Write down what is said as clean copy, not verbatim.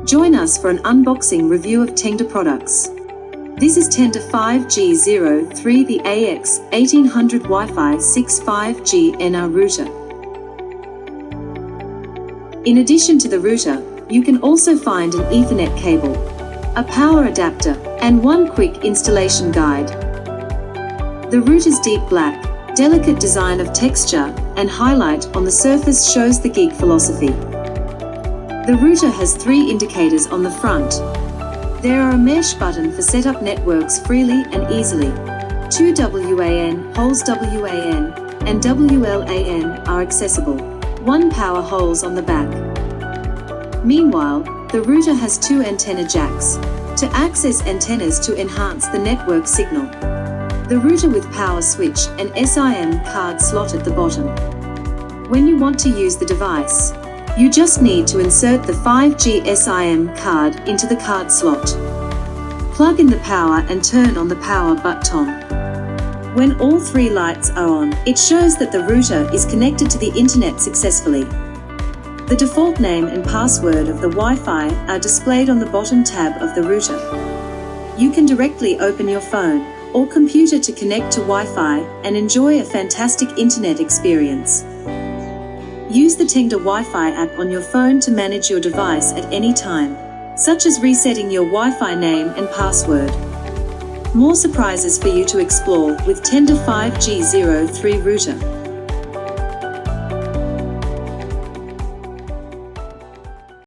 Join us for an unboxing review of Tenda products. This is Tenda 5G03, the AX1800 Wi-Fi 6 5G NR router. In addition to the router, you can also find an Ethernet cable, a power adapter, and one quick installation guide. The router's deep black, delicate design of texture and highlight on the surface shows the Gig philosophy. The router has 3 indicators on the front. There are a mesh button for set up networks freely and easily. 2 WAN holes WAN and WLAN are accessible. 1 power holes on the back. Meanwhile, the router has 2 antenna jacks to access antennas to enhance the network signal. The router with power switch and SIM card slot at the bottom. When you want to use the device, you just need to insert the 5G SIM card into the card slot. Plug in the power and turn on the power button. When all 3 lights are on, it shows that the router is connected to the internet successfully. The default name and password of the Wi-Fi are displayed on the bottom tab of the router. You can directly open your phone or computer to connect to Wi-Fi and enjoy a fantastic internet experience. Use the Tenda Wi-Fi app on your phone to manage your device at any time, such as resetting your Wi-Fi name and password. More surprises for you to explore with Tenda 5G03 router.